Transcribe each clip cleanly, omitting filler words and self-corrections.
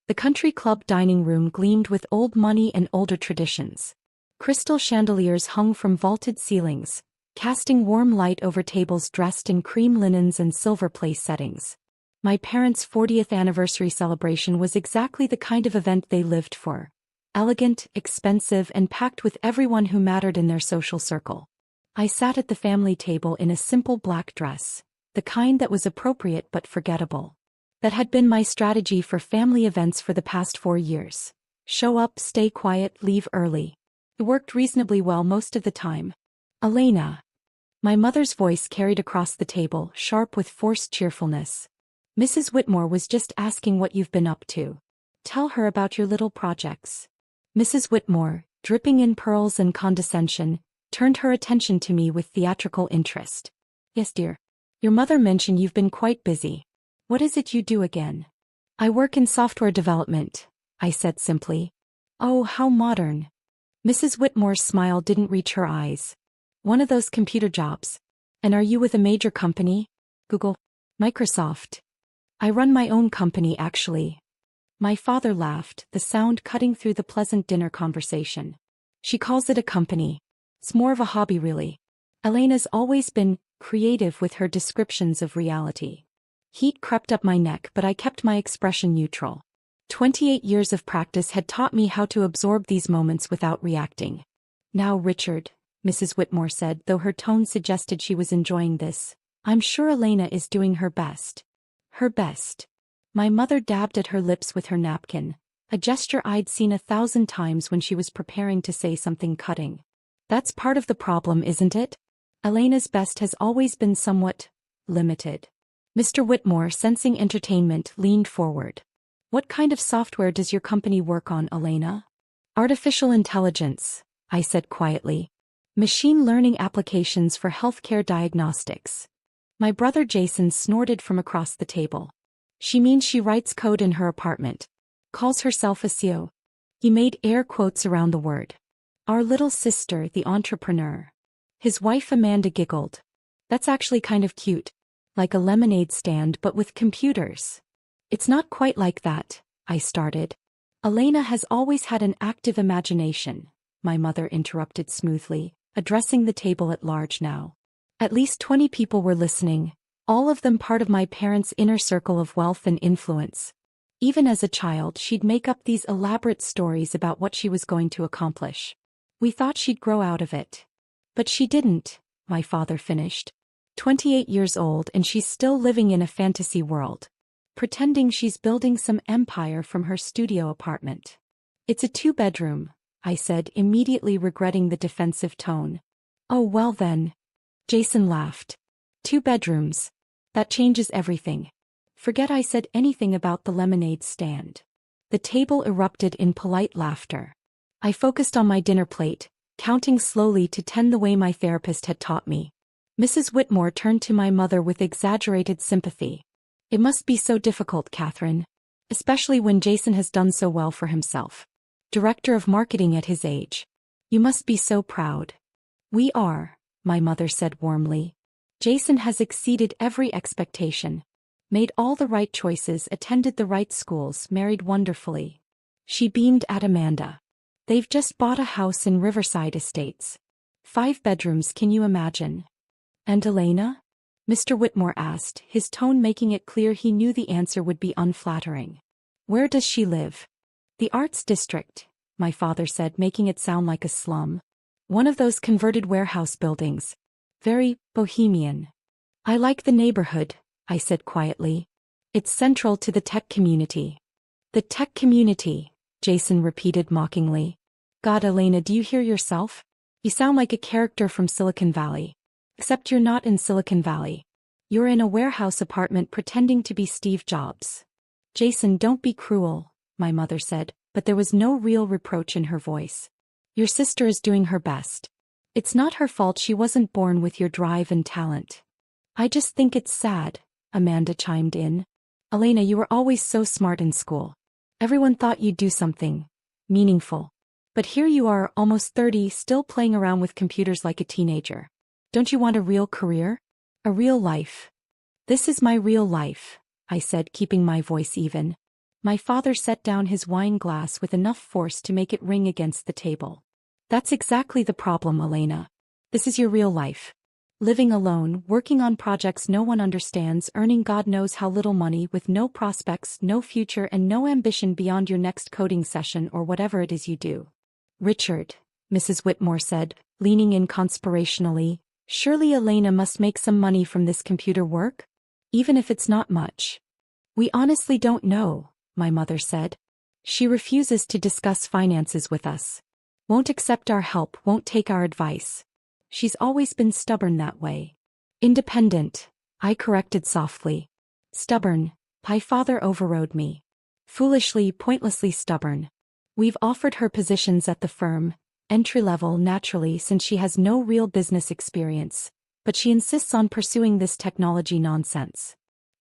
The country club dining room gleamed with old money and older traditions. Crystal chandeliers hung from vaulted ceilings, casting warm light over tables dressed in cream linens and silver place settings. My parents' 40th anniversary celebration was exactly the kind of event they lived for. Elegant, expensive, and packed with everyone who mattered in their social circle. I sat at the family table in a simple black dress, the kind that was appropriate but forgettable. That had been my strategy for family events for the past 4 years. Show up, stay quiet, leave early. It worked reasonably well most of the time. Elena. My mother's voice carried across the table, sharp with forced cheerfulness. Mrs. Whitmore was just asking what you've been up to. Tell her about your little projects. Mrs. Whitmore, dripping in pearls and condescension, turned her attention to me with theatrical interest. Yes, dear. Your mother mentioned you've been quite busy. What is it you do again? I work in software development, I said simply. Oh, how modern. Mrs. Whitmore's smile didn't reach her eyes. One of those computer jobs. And are you with a major company? Google? Microsoft? I run my own company, actually. My father laughed, the sound cutting through the pleasant dinner conversation. She calls it a company. It's more of a hobby, really. Elena's always been creative with her descriptions of reality. Heat crept up my neck, but I kept my expression neutral. 28 years of practice had taught me how to absorb these moments without reacting. Now, Richard, Mrs. Whitmore said, though her tone suggested she was enjoying this, I'm sure Elena is doing her best. Her best. My mother dabbed at her lips with her napkin, a gesture I'd seen 1,000 times when she was preparing to say something cutting. That's part of the problem, isn't it? Elena's best has always been somewhat limited. Mr. Whitmore, sensing entertainment, leaned forward. What kind of software does your company work on, Elena? Artificial intelligence, I said quietly. Machine learning applications for healthcare diagnostics. My brother Jason snorted from across the table. She means she writes code in her apartment. Calls herself a CEO. He made air quotes around the word. Our little sister, the entrepreneur. His wife Amanda giggled. That's actually kind of cute. Like a lemonade stand but with computers. It's not quite like that, I started. Elena has always had an active imagination, my mother interrupted smoothly, addressing the table at large now. At least 20 people were listening, all of them part of my parents' inner circle of wealth and influence. Even as a child, she'd make up these elaborate stories about what she was going to accomplish. We thought she'd grow out of it. But she didn't, my father finished. 28 years old and she's still living in a fantasy world. Pretending she's building some empire from her studio apartment. It's a 2-bedroom, I said, immediately regretting the defensive tone. Oh well then. Jason laughed. 2 bedrooms. That changes everything. Forget I said anything about the lemonade stand. The table erupted in polite laughter. I focused on my dinner plate, counting slowly to 10 the way my therapist had taught me. Mrs. Whitmore turned to my mother with exaggerated sympathy. It must be so difficult, Catherine. Especially when Jason has done so well for himself. Director of marketing at his age. You must be so proud. We are, my mother said warmly. Jason has exceeded every expectation. Made all the right choices, attended the right schools, married wonderfully. She beamed at Amanda. They've just bought a house in Riverside Estates. 5 bedrooms, can you imagine? And Elena? Mr. Whitmore asked, his tone making it clear he knew the answer would be unflattering. Where does she live? The Arts District, my father said, making it sound like a slum. One of those converted warehouse buildings. Very bohemian. I like the neighborhood, I said quietly. It's central to the tech community. The tech community, Jason repeated mockingly. God, Elena, do you hear yourself? You sound like a character from Silicon Valley. Except you're not in Silicon Valley. You're in a warehouse apartment pretending to be Steve Jobs. Jason, don't be cruel, my mother said, but there was no real reproach in her voice. Your sister is doing her best. It's not her fault she wasn't born with your drive and talent. I just think it's sad, Amanda chimed in. Elena, you were always so smart in school. Everyone thought you'd do something meaningful. But here you are, almost 30, still playing around with computers like a teenager. Don't you want a real career? A real life? This is my real life, I said, keeping my voice even. My father set down his wine glass with enough force to make it ring against the table. That's exactly the problem, Elena. This is your real life. Living alone, working on projects no one understands, earning God knows how little money with no prospects, no future and no ambition beyond your next coding session or whatever it is you do. Richard, Mrs. Whitmore said, leaning in conspirationally, surely Elena must make some money from this computer work? Even if it's not much. We honestly don't know, my mother said. She refuses to discuss finances with us. Won't accept our help, won't take our advice. She's always been stubborn that way. Independent, I corrected softly. Stubborn, my father overrode me. Foolishly, pointlessly stubborn. We've offered her positions at the firm, entry-level naturally since she has no real business experience, but she insists on pursuing this technology nonsense.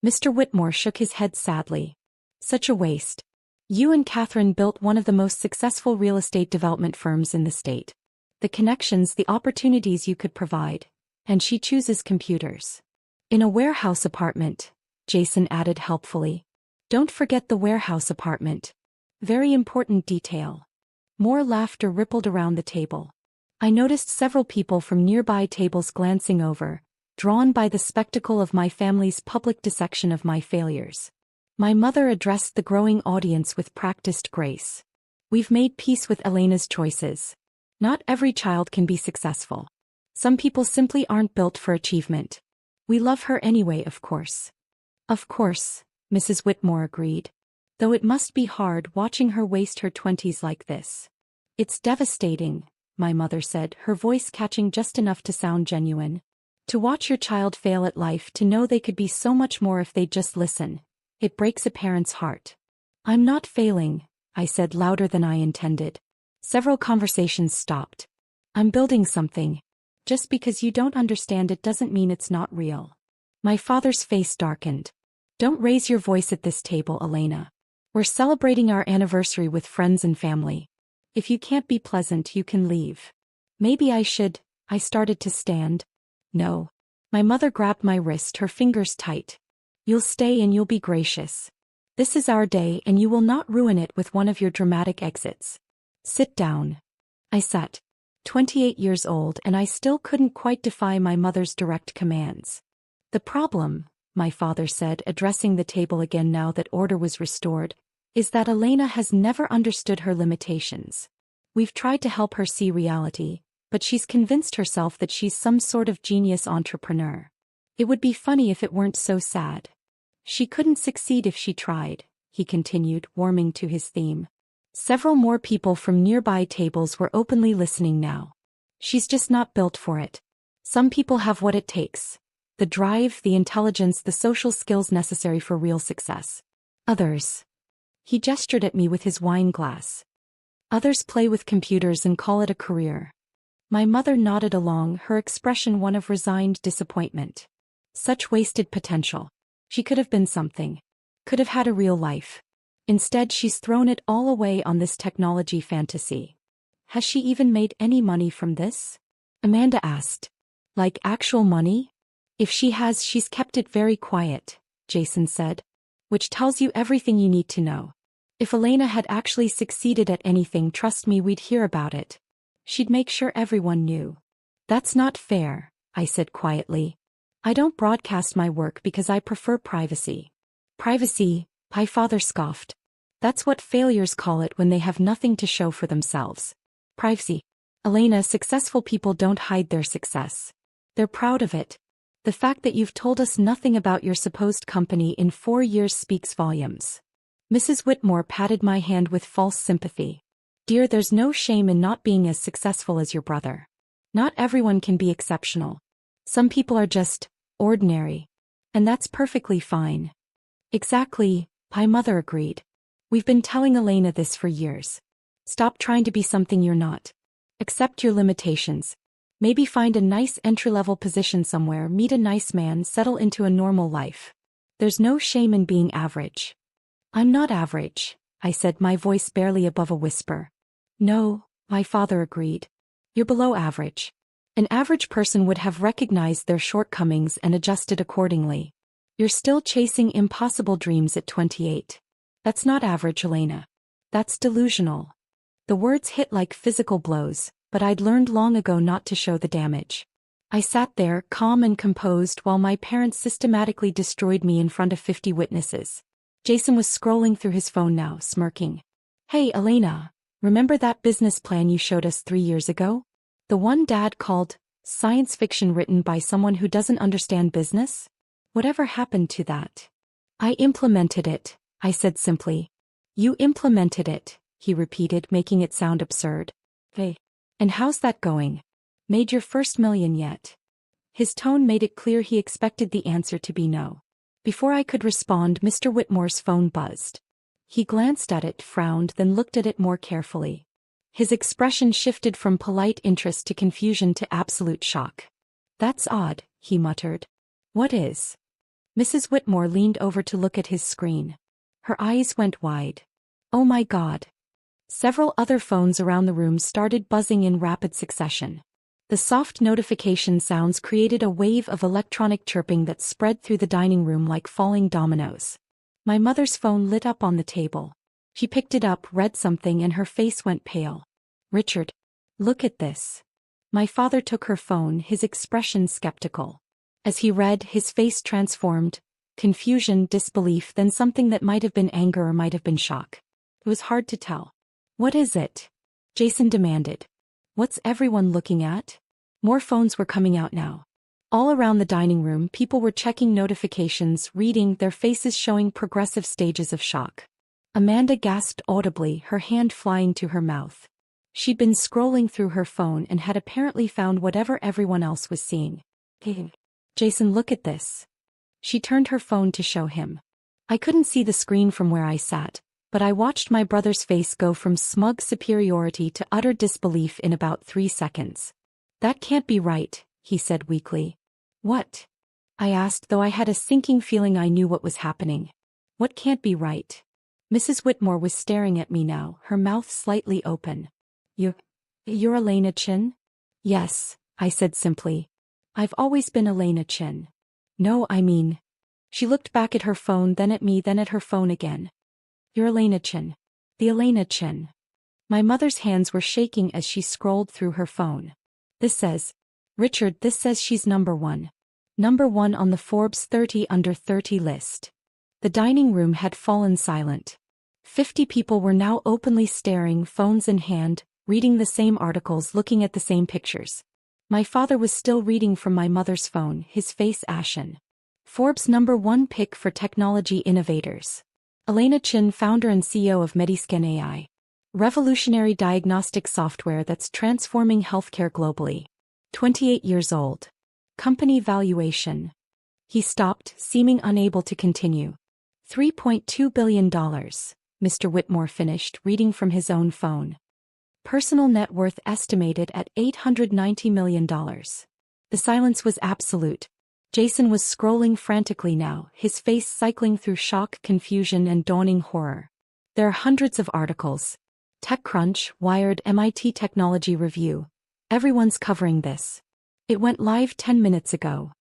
Mr. Whitmore shook his head sadly. Such a waste. You and Catherine built one of the most successful real estate development firms in the state. The connections, the opportunities you could provide. And she chooses computers. In a warehouse apartment, Jason added helpfully. Don't forget the warehouse apartment. Very important detail. More laughter rippled around the table. I noticed several people from nearby tables glancing over, drawn by the spectacle of my family's public dissection of my failures. My mother addressed the growing audience with practiced grace. We've made peace with Elena's choices. Not every child can be successful. Some people simply aren't built for achievement. We love her anyway, of course. Of course, Mrs. Whitmore agreed. Though it must be hard watching her waste her 20s like this. It's devastating, my mother said, her voice catching just enough to sound genuine. To watch your child fail at life, to know they could be so much more if they'd just listen. It breaks a parent's heart. I'm not failing, I said louder than I intended. Several conversations stopped. I'm building something. Just because you don't understand it doesn't mean it's not real. My father's face darkened. Don't raise your voice at this table, Elena. We're celebrating our anniversary with friends and family. If you can't be pleasant, you can leave. Maybe I should. I started to stand. No. My mother grabbed my wrist, her fingers tight. You'll stay and you'll be gracious. This is our day and you will not ruin it with one of your dramatic exits. Sit down. I sat. 28 years old and I still couldn't quite defy my mother's direct commands. The problem, my father said, addressing the table again now that order was restored, is that Elena has never understood her limitations. We've tried to help her see reality, but she's convinced herself that she's some sort of genius entrepreneur. It would be funny if it weren't so sad. She couldn't succeed if she tried, he continued, warming to his theme. Several more people from nearby tables were openly listening now. She's just not built for it. Some people have what it takes. The drive, the intelligence, the social skills necessary for real success. Others. He gestured at me with his wine glass. Others play with computers and call it a career. My mother nodded along, her expression one of resigned disappointment. Such wasted potential. She could have been something. Could have had a real life. Instead, she's thrown it all away on this technology fantasy. Has she even made any money from this? Amanda asked. Like actual money? If she has, she's kept it very quiet, Jason said. Which tells you everything you need to know. If Elena had actually succeeded at anything, trust me, we'd hear about it. She'd make sure everyone knew. That's not fair, I said quietly. I don't broadcast my work because I prefer privacy. Privacy? My father scoffed. That's what failures call it when they have nothing to show for themselves. Privacy. Elena, successful people don't hide their success. They're proud of it. The fact that you've told us nothing about your supposed company in 4 years speaks volumes. Mrs. Whitmore patted my hand with false sympathy. Dear, there's no shame in not being as successful as your brother. Not everyone can be exceptional. Some people are just ordinary. And that's perfectly fine. Exactly. My mother agreed. We've been telling Elena this for years. Stop trying to be something you're not. Accept your limitations. Maybe find a nice entry-level position somewhere, meet a nice man, settle into a normal life. There's no shame in being average. I'm not average, I said, my voice barely above a whisper. No, my father agreed. You're below average. An average person would have recognized their shortcomings and adjusted accordingly. You're still chasing impossible dreams at 28. That's not average, Elena. That's delusional. The words hit like physical blows, but I'd learned long ago not to show the damage. I sat there, calm and composed, while my parents systematically destroyed me in front of 50 witnesses. Jason was scrolling through his phone now, smirking. Hey, Elena, remember that business plan you showed us 3 years ago? The one Dad called science fiction written by someone who doesn't understand business? Whatever happened to that? I implemented it, I said simply. You implemented it, he repeated, making it sound absurd. Hey. And how's that going? Made your first million yet? His tone made it clear he expected the answer to be no. Before I could respond, Mr. Whitmore's phone buzzed. He glanced at it, frowned, then looked at it more carefully. His expression shifted from polite interest to confusion to absolute shock. That's odd, he muttered. What is? Mrs. Whitmore leaned over to look at his screen. Her eyes went wide. Oh my God. Several other phones around the room started buzzing in rapid succession. The soft notification sounds created a wave of electronic chirping that spread through the dining room like falling dominoes. My mother's phone lit up on the table. She picked it up, read something, and her face went pale. Richard, look at this. My father took her phone, his expression skeptical. As he read, his face transformed. Confusion, disbelief, then something that might have been anger or might have been shock. It was hard to tell. What is it? Jason demanded. What's everyone looking at? More phones were coming out now. All around the dining room, people were checking notifications, reading, their faces showing progressive stages of shock. Amanda gasped audibly, her hand flying to her mouth. She'd been scrolling through her phone and had apparently found whatever everyone else was seeing. Hey, Jason, look at this. She turned her phone to show him. I couldn't see the screen from where I sat, but I watched my brother's face go from smug superiority to utter disbelief in about 3 seconds. That can't be right, he said weakly. What? I asked, though I had a sinking feeling I knew what was happening. What can't be right? Mrs. Whitmore was staring at me now, her mouth slightly open. You're Elena Chin? Yes, I said simply. I've always been Elena Chin. No, I mean. She looked back at her phone, then at me, then at her phone again. You're Elena Chin. The Elena Chin. My mother's hands were shaking as she scrolled through her phone. This says, Richard, this says she's number 1. Number 1 on the Forbes 30 under 30 list. The dining room had fallen silent. 50 people were now openly staring, phones in hand, reading the same articles, looking at the same pictures. My father was still reading from my mother's phone, his face ashen. Forbes number 1 pick for technology innovators. Elena Chin, founder and CEO of Mediscan AI. Revolutionary diagnostic software that's transforming healthcare globally. 28 years old. Company valuation. He stopped, seeming unable to continue. $3.2 billion, Mr. Whitmore finished, reading from his own phone. Personal net worth estimated at $890 million. The silence was absolute. Jason was scrolling frantically now, his face cycling through shock, confusion, and dawning horror. There are hundreds of articles. TechCrunch, Wired, MIT Technology Review. Everyone's covering this. It went live 10 minutes ago.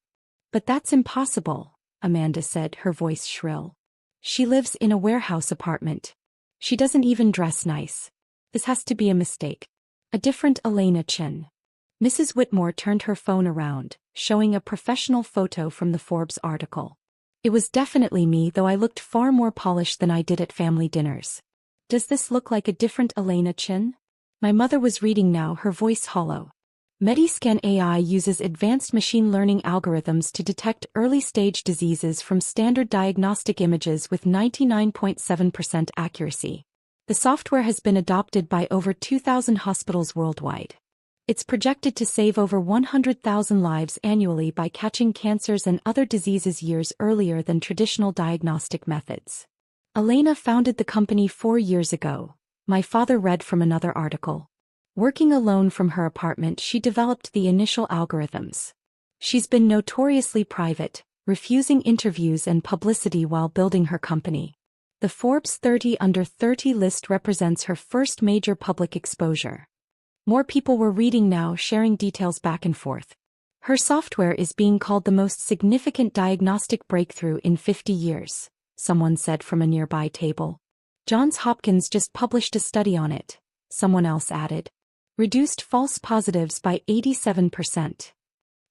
But that's impossible, Amanda said, her voice shrill. She lives in a warehouse apartment. She doesn't even dress nice. This has to be a mistake. A different Elena Chin. Mrs. Whitmore turned her phone around, showing a professional photo from the Forbes article. It was definitely me, though I looked far more polished than I did at family dinners. Does this look like a different Elena Chin? My mother was reading now, her voice hollow. Mediscan AI uses advanced machine learning algorithms to detect early-stage diseases from standard diagnostic images with 99.7% accuracy. The software has been adopted by over 2,000 hospitals worldwide. It's projected to save over 100,000 lives annually by catching cancers and other diseases years earlier than traditional diagnostic methods. Elena founded the company 4 years ago, my father read from another article. Working alone from her apartment, she developed the initial algorithms. She's been notoriously private, refusing interviews and publicity while building her company. The Forbes 30 under 30 list represents her first major public exposure. More people were reading now, sharing details back and forth. Her software is being called the most significant diagnostic breakthrough in 50 years, someone said from a nearby table. Johns Hopkins just published a study on it, someone else added. Reduced false positives by 87%.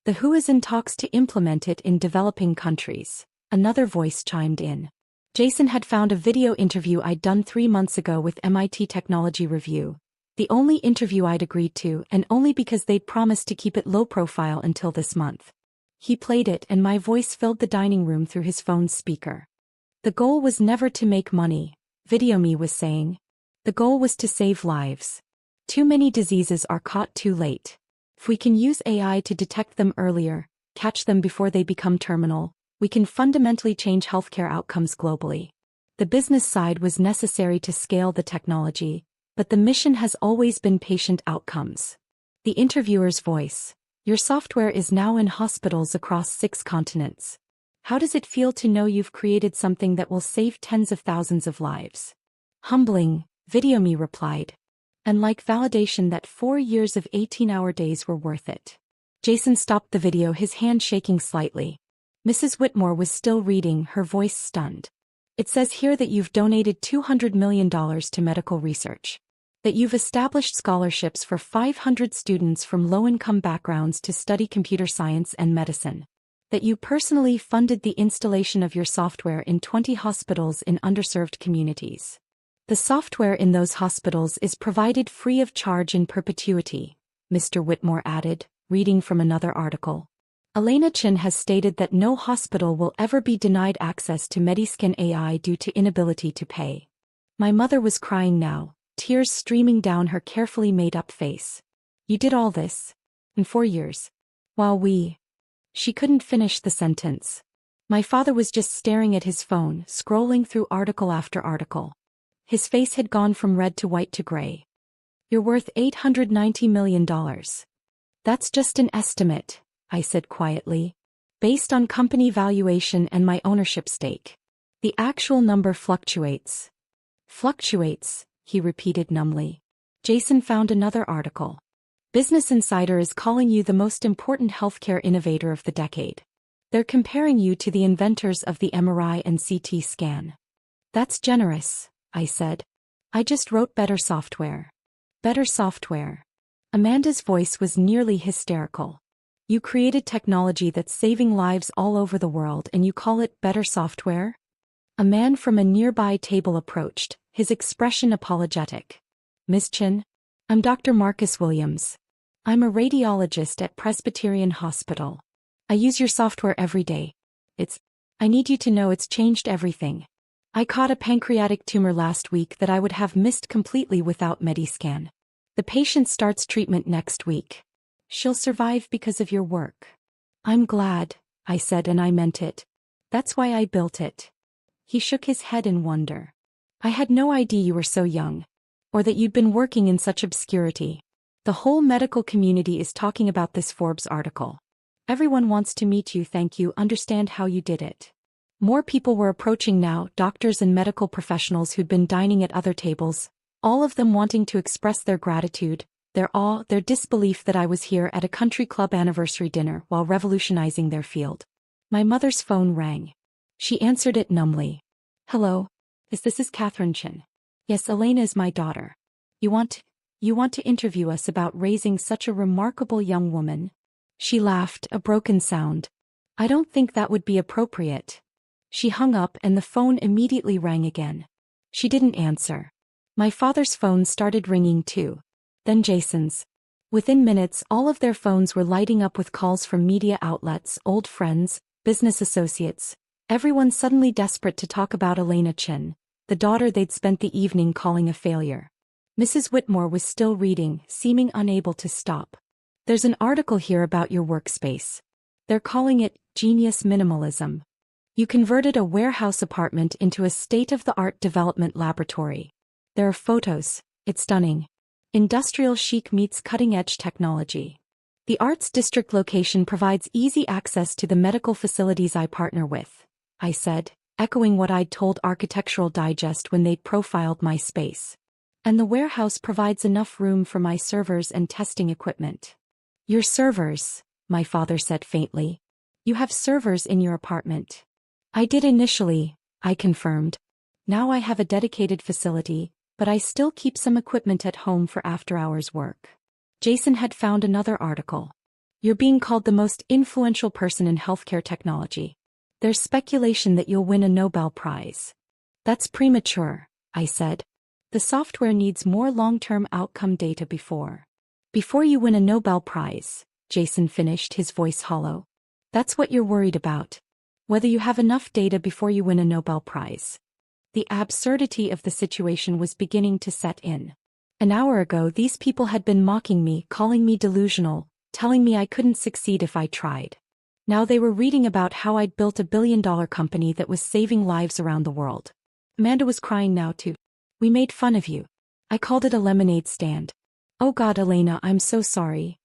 The WHO is in talks to implement it in developing countries, another voice chimed in. Jason had found a video interview I'd done 3 months ago with MIT Technology Review, the only interview I'd agreed to, and only because they'd promised to keep it low profile until this month. He played it and my voice filled the dining room through his phone's speaker. The goal was never to make money, VideoMe was saying. The goal was to save lives. Too many diseases are caught too late. If we can use AI to detect them earlier, catch them before they become terminal, we can fundamentally change healthcare outcomes globally. The business side was necessary to scale the technology, but the mission has always been patient outcomes. The interviewer's voice. Your software is now in hospitals across 6 continents. How does it feel to know you've created something that will save tens of thousands of lives? Humbling, VideoMe replied. And like validation that 4 years of 18-hour days were worth it. Jason stopped the video, his hand shaking slightly. Mrs. Whitmore was still reading, her voice stunned. It says here that you've donated $200 million to medical research. That you've established scholarships for 500 students from low-income backgrounds to study computer science and medicine. That you personally funded the installation of your software in 20 hospitals in underserved communities. The software in those hospitals is provided free of charge in perpetuity, Mr. Whitmore added, reading from another article. Elena Chin has stated that no hospital will ever be denied access to Mediscan AI due to inability to pay. My mother was crying now, tears streaming down her carefully made-up face. You did all this? In 4 years? While we... She couldn't finish the sentence. My father was just staring at his phone, scrolling through article after article. His face had gone from red to white to gray. You're worth $890 million. That's just an estimate, I said quietly. Based on company valuation and my ownership stake. The actual number fluctuates. Fluctuates, he repeated numbly. Jason found another article. Business Insider is calling you the most important healthcare innovator of the decade. They're comparing you to the inventors of the MRI and CT scan. That's generous, I said. I just wrote better software. Better software. Amanda's voice was nearly hysterical. You created technology that's saving lives all over the world and you call it better software? A man from a nearby table approached, his expression apologetic. Ms. Chin? I'm Dr. Marcus Williams. I'm a radiologist at Presbyterian Hospital. I use your software every day. I need you to know it's changed everything. I caught a pancreatic tumor last week that I would have missed completely without Mediscan. The patient starts treatment next week. She'll survive because of your work. I'm glad, I said, and I meant it. That's why I built it. He shook his head in wonder. I had no idea you were so young. Or that you'd been working in such obscurity. The whole medical community is talking about this Forbes article. Everyone wants to meet you, thank you, understand how you did it. More people were approaching now, doctors and medical professionals who'd been dining at other tables, all of them wanting to express their gratitude, their awe, their disbelief that I was here at a country club anniversary dinner while revolutionizing their field. My mother's phone rang. She answered it numbly. Hello? This is Catherine Chin. Yes, Elena is my daughter. You want to interview us about raising such a remarkable young woman? She laughed, a broken sound. I don't think that would be appropriate. She hung up and the phone immediately rang again. She didn't answer. My father's phone started ringing too. Then Jason's. Within minutes, all of their phones were lighting up with calls from media outlets, old friends, business associates, everyone suddenly desperate to talk about Elena Chin, the daughter they'd spent the evening calling a failure. Mrs. Whitmore was still reading, seeming unable to stop. There's an article here about your workspace. They're calling it genius minimalism. You converted a warehouse apartment into a state-of-the-art development laboratory. There are photos. It's stunning. Industrial chic meets cutting-edge technology. The Arts District location provides easy access to the medical facilities I partner with, I said, echoing what I'd told Architectural Digest when they'd profiled my space. And the warehouse provides enough room for my servers and testing equipment. Your servers, my father said faintly. You have servers in your apartment. I did initially, I confirmed. Now I have a dedicated facility, but I still keep some equipment at home for after-hours work. Jason had found another article. You're being called the most influential person in healthcare technology. There's speculation that you'll win a Nobel Prize. That's premature, I said. The software needs more long-term outcome data before you win a Nobel Prize, Jason finished, his voice hollow. That's what you're worried about. Whether you have enough data before you win a Nobel Prize. The absurdity of the situation was beginning to set in. An hour ago, these people had been mocking me, calling me delusional, telling me I couldn't succeed if I tried. Now they were reading about how I'd built a billion-dollar company that was saving lives around the world. Amanda was crying now too. We made fun of you. I called it a lemonade stand. Oh God, Elena, I'm so sorry.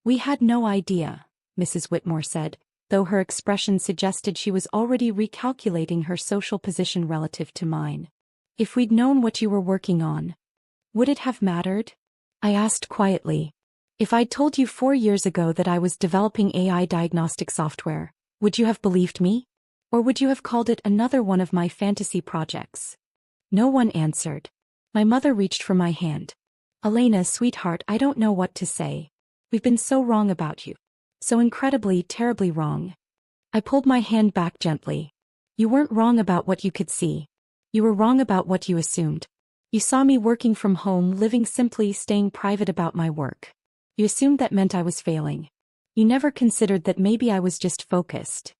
We had no idea, Mrs. Whitmore said, though her expression suggested she was already recalculating her social position relative to mine. If we'd known what you were working on, would it have mattered? I asked quietly. If I'd told you 4 years ago that I was developing AI diagnostic software, would you have believed me? Or would you have called it another one of my fantasy projects? No one answered. My mother reached for my hand. Elena, sweetheart, I don't know what to say. We've been so wrong about you. So incredibly, terribly wrong. I pulled my hand back gently. You weren't wrong about what you could see. You were wrong about what you assumed. You saw me working from home, living simply, staying private about my work. You assumed that meant I was failing. You never considered that maybe I was just focused.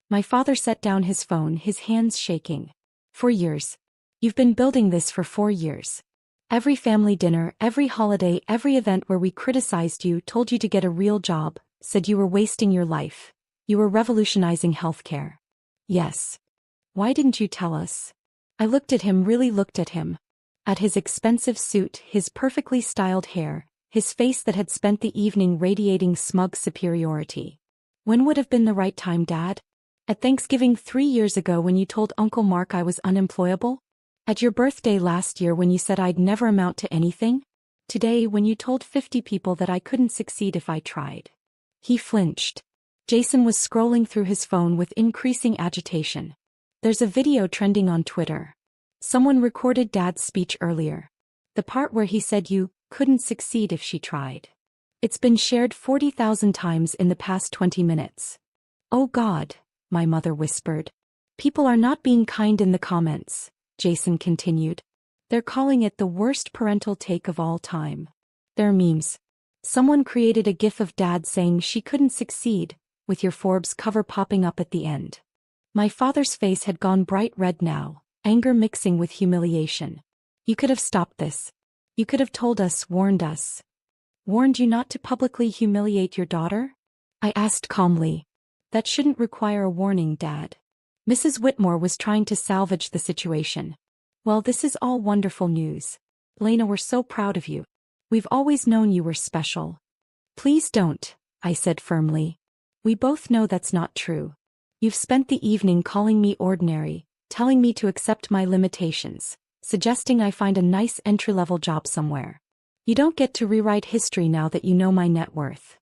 My father set down his phone, his hands shaking. 4 years. You've been building this for 4 years. Every family dinner, every holiday, every event where we criticized you, told you to get a real job, said you were wasting your life. You were revolutionizing healthcare. Yes. Why didn't you tell us? I looked at him, really looked at him. At his expensive suit, his perfectly styled hair, his face that had spent the evening radiating smug superiority. When would have been the right time, Dad? At Thanksgiving 3 years ago when you told Uncle Mark I was unemployable? At your birthday last year when you said I'd never amount to anything? Today when you told 50 people that I couldn't succeed if I tried? He flinched. Jason was scrolling through his phone with increasing agitation. There's a video trending on Twitter. Someone recorded Dad's speech earlier. The part where he said you couldn't succeed if she tried. It's been shared 40,000 times in the past 20 minutes. Oh God, my mother whispered. People are not being kind in the comments, Jason continued. They're calling it the worst parental take of all time. They're memes. Someone created a gif of Dad saying she couldn't succeed, with your Forbes cover popping up at the end. My father's face had gone bright red now, anger mixing with humiliation. You could have stopped this. You could have told us, warned us. Warned you not to publicly humiliate your daughter? I asked calmly. That shouldn't require a warning, Dad. Mrs. Whitmore was trying to salvage the situation. Well, this is all wonderful news. Lena, we're so proud of you. We've always known you were special. Please don't, I said firmly. We both know that's not true. You've spent the evening calling me ordinary, telling me to accept my limitations, suggesting I find a nice entry-level job somewhere. You don't get to rewrite history now that you know my net worth.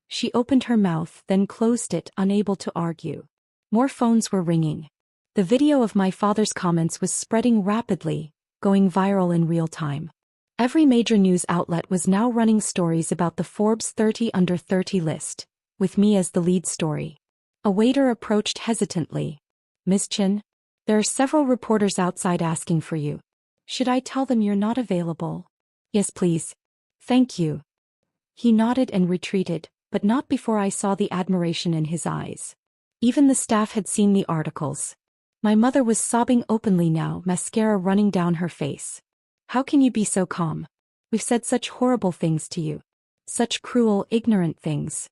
She opened her mouth, then closed it, unable to argue. More phones were ringing. The video of my father's comments was spreading rapidly, going viral in real time. Every major news outlet was now running stories about the Forbes 30 under 30 list, with me as the lead story. A waiter approached hesitantly. Ms. Chin, there are several reporters outside asking for you. Should I tell them you're not available? Yes, please. Thank you. He nodded and retreated, but not before I saw the admiration in his eyes. Even the staff had seen the articles. My mother was sobbing openly now, mascara running down her face. How can you be so calm? We've said such horrible things to you. Such cruel, ignorant things.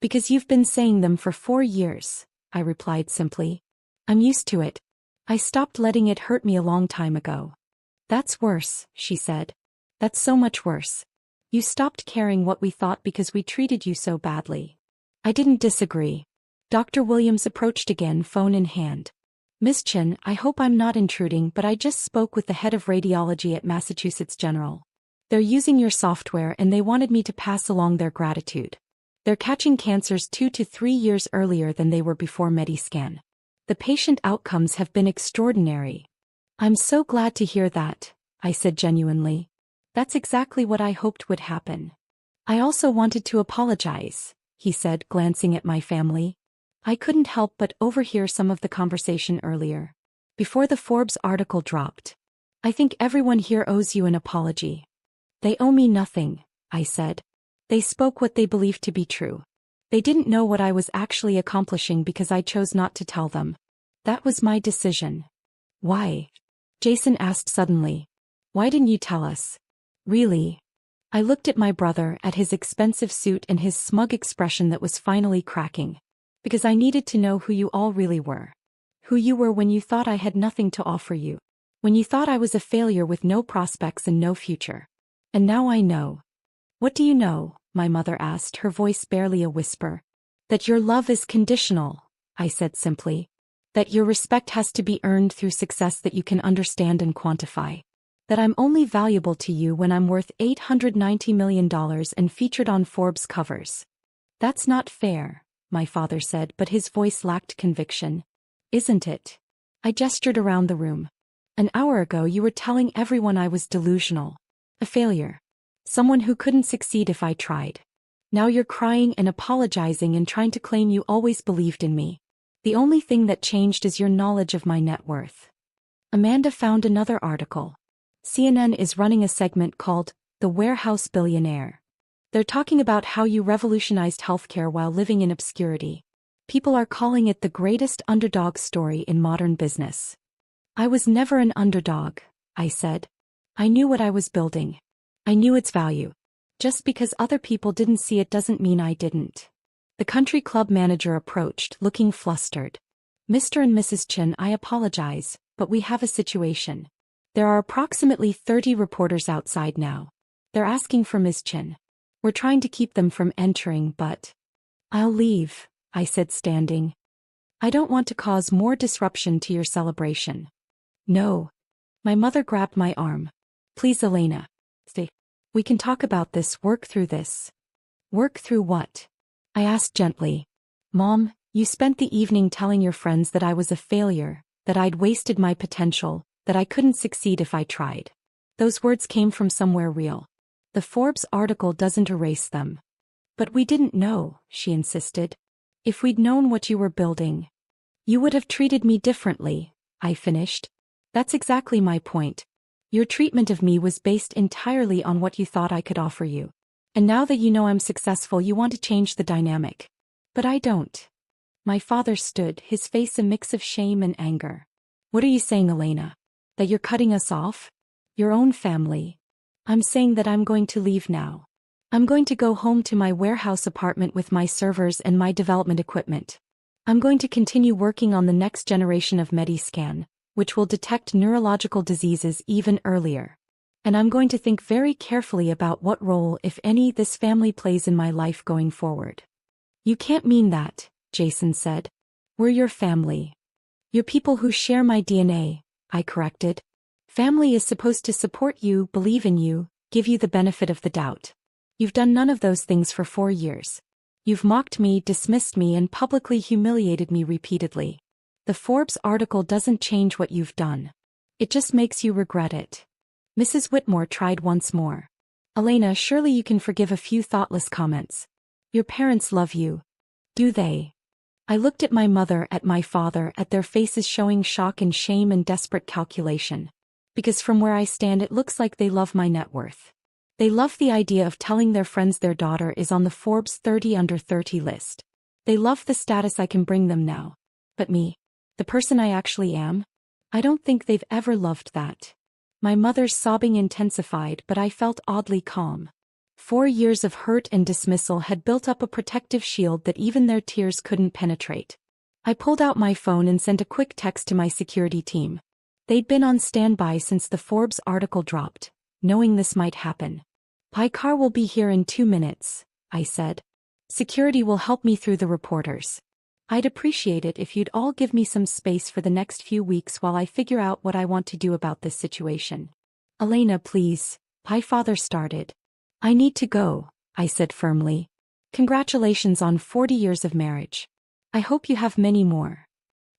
Because you've been saying them for 4 years, I replied simply. I'm used to it. I stopped letting it hurt me a long time ago. That's worse, she said. That's so much worse. You stopped caring what we thought because we treated you so badly. I didn't disagree. Dr. Williams approached again, phone in hand. Miss Chin, I hope I'm not intruding, but I just spoke with the head of radiology at Massachusetts General. They're using your software and they wanted me to pass along their gratitude. They're catching cancers 2 to 3 years earlier than they were before Mediscan. The patient outcomes have been extraordinary. I'm so glad to hear that, I said genuinely. That's exactly what I hoped would happen. I also wanted to apologize, he said, glancing at my family. I couldn't help but overhear some of the conversation earlier, before the Forbes article dropped. I think everyone here owes you an apology. They owe me nothing, I said. They spoke what they believed to be true. They didn't know what I was actually accomplishing because I chose not to tell them. That was my decision. Why? Jason asked suddenly. Why didn't you tell us? Really? I looked at my brother, at his expensive suit and his smug expression that was finally cracking. Because I needed to know who you all really were. Who you were when you thought I had nothing to offer you. When you thought I was a failure with no prospects and no future. And now I know. What do you know? My mother asked, her voice barely a whisper. That your love is conditional, I said simply. That your respect has to be earned through success that you can understand and quantify. That I'm only valuable to you when I'm worth $890 million and featured on Forbes covers. That's not fair, my father said, but his voice lacked conviction. Isn't it? I gestured around the room. An hour ago you were telling everyone I was delusional. A failure. Someone who couldn't succeed if I tried. Now you're crying and apologizing and trying to claim you always believed in me. The only thing that changed is your knowledge of my net worth. Amanda found another article. CNN is running a segment called The Warehouse Billionaire. They're talking about how you revolutionized healthcare while living in obscurity. People are calling it the greatest underdog story in modern business. I was never an underdog, I said. I knew what I was building. I knew its value. Just because other people didn't see it doesn't mean I didn't. The country club manager approached, looking flustered. Mr. and Mrs. Chin, I apologize, but we have a situation. There are approximately 30 reporters outside now. They're asking for Ms. Chin. We're trying to keep them from entering, but... I'll leave, I said, standing. I don't want to cause more disruption to your celebration. No. My mother grabbed my arm. Please, Elena. Stay. We can talk about this, work through this. Work through what? I asked gently. Mom, you spent the evening telling your friends that I was a failure, that I'd wasted my potential, that I couldn't succeed if I tried. Those words came from somewhere real. The Forbes article doesn't erase them. But we didn't know, she insisted. If we'd known what you were building, you would have treated me differently, I finished. That's exactly my point. Your treatment of me was based entirely on what you thought I could offer you. And now that you know I'm successful, you want to change the dynamic. But I don't. My father stood, his face a mix of shame and anger. What are you saying, Elena? That you're cutting us off? Your own family? I'm saying that I'm going to leave now. I'm going to go home to my warehouse apartment with my servers and my development equipment. I'm going to continue working on the next generation of Mediscan, which will detect neurological diseases even earlier. And I'm going to think very carefully about what role, if any, this family plays in my life going forward. You can't mean that, Jason said. We're your family. You're people who share my DNA, I corrected. Family is supposed to support you, believe in you, give you the benefit of the doubt. You've done none of those things for 4 years. You've mocked me, dismissed me, and publicly humiliated me repeatedly. The Forbes article doesn't change what you've done. It just makes you regret it. Mrs. Whitmore tried once more. Elena, surely you can forgive a few thoughtless comments. Your parents love you. Do they? I looked at my mother, at my father, at their faces showing shock and shame and desperate calculation. Because from where I stand it looks like they love my net worth. They love the idea of telling their friends their daughter is on the Forbes 30 under 30 list. They love the status I can bring them now. But me, the person I actually am? I don't think they've ever loved that. My mother's sobbing intensified, but I felt oddly calm. 4 years of hurt and dismissal had built up a protective shield that even their tears couldn't penetrate. I pulled out my phone and sent a quick text to my security team. They'd been on standby since the Forbes article dropped, knowing this might happen. My car will be here in 2 minutes, I said. Security will help me through the reporters. I'd appreciate it if you'd all give me some space for the next few weeks while I figure out what I want to do about this situation. Elena, please, my father started. I need to go, I said firmly. Congratulations on 40 years of marriage. I hope you have many more.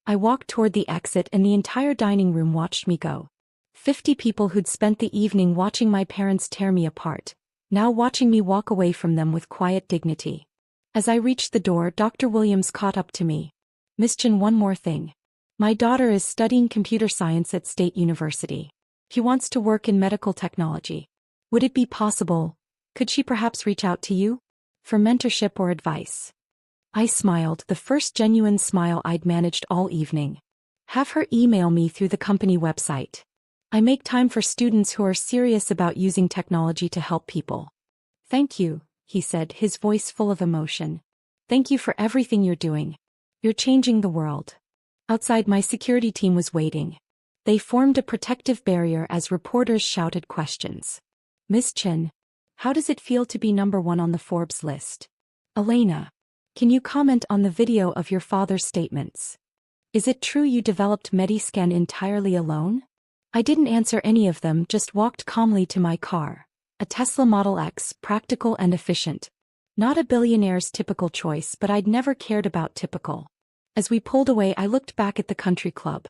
I walked toward the exit and the entire dining room watched me go. 50 people who'd spent the evening watching my parents tear me apart, now watching me walk away from them with quiet dignity. As I reached the door, Dr. Williams caught up to me. "Miss Chen, one more thing. My daughter is studying computer science at State University. She wants to work in medical technology. Would it be possible? Could she perhaps reach out to you for mentorship or advice?" I smiled, the first genuine smile I'd managed all evening. "Have her email me through the company website. I make time for students who are serious about using technology to help people." "Thank you," he said, his voice full of emotion. "Thank you for everything you're doing. You're changing the world." Outside, my security team was waiting. They formed a protective barrier as reporters shouted questions. "Miss Chen, how does it feel to be #1 on the Forbes list? Elena, can you comment on the video of your father's statements? Is it true you developed Mediscan entirely alone?" I didn't answer any of them, just walked calmly to my car. A Tesla Model X, practical and efficient. Not a billionaire's typical choice, but I'd never cared about typical. As we pulled away, I looked back at the country club.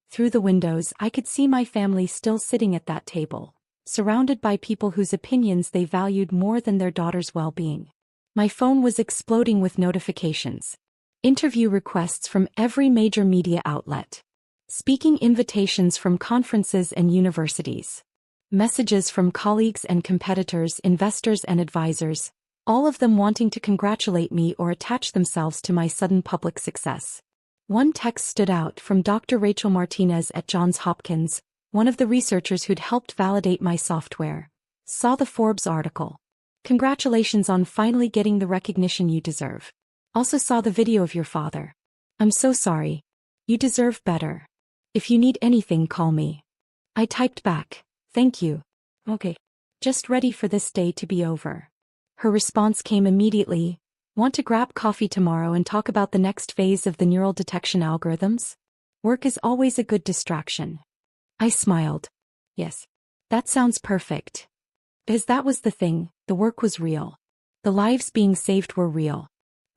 Through the windows, I could see my family still sitting at that table, surrounded by people whose opinions they valued more than their daughter's well-being. My phone was exploding with notifications. Interview requests from every major media outlet. Speaking invitations from conferences and universities. Messages from colleagues and competitors, investors and advisors, all of them wanting to congratulate me or attach themselves to my sudden public success. One text stood out from Dr. Rachel Martinez at Johns Hopkins, one of the researchers who'd helped validate my software. "Saw the Forbes article. Congratulations on finally getting the recognition you deserve. Also saw the video of your father. I'm so sorry. You deserve better. If you need anything, call me." I typed back, "Thank you. Okay. Just ready for this day to be over." Her response came immediately. "Want to grab coffee tomorrow and talk about the next phase of the neural detection algorithms? Work is always a good distraction." I smiled. "Yes. That sounds perfect." Because that was the thing, the work was real. The lives being saved were real.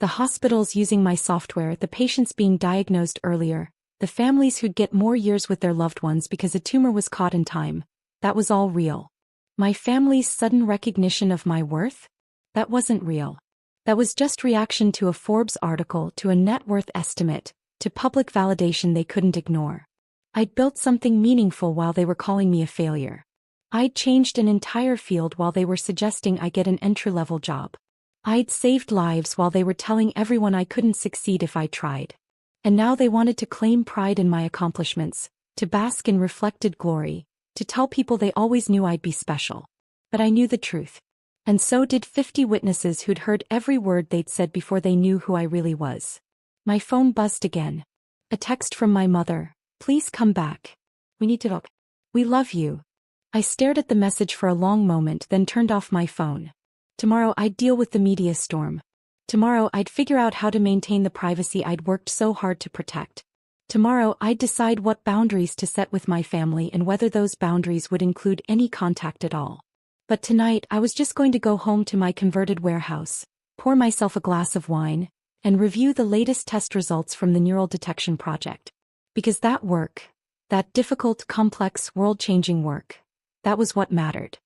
The hospitals using my software, the patients being diagnosed earlier, the families who'd get more years with their loved ones because a tumor was caught in time, that was all real. My family's sudden recognition of my worth? That wasn't real. That was just reaction to a Forbes article, to a net worth estimate, to public validation they couldn't ignore. I'd built something meaningful while they were calling me a failure. I'd changed an entire field while they were suggesting I get an entry-level job. I'd saved lives while they were telling everyone I couldn't succeed if I tried. And now they wanted to claim pride in my accomplishments, to bask in reflected glory, to tell people they always knew I'd be special. But I knew the truth. And so did 50 witnesses who'd heard every word they'd said before they knew who I really was. My phone buzzed again. A text from my mother. "Please come back. We need to talk. We love you." I stared at the message for a long moment, then turned off my phone. Tomorrow I'd deal with the media storm. Tomorrow I'd figure out how to maintain the privacy I'd worked so hard to protect. Tomorrow I'd decide what boundaries to set with my family and whether those boundaries would include any contact at all. But tonight I was just going to go home to my converted warehouse, pour myself a glass of wine, and review the latest test results from the neural detection project. Because that work, that difficult, complex, world-changing work, that was what mattered.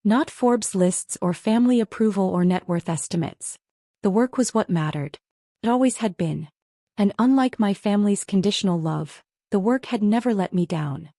Not Forbes lists or family approval or net worth estimates. The work was what mattered. It always had been. And unlike my family's conditional love, the work had never let me down.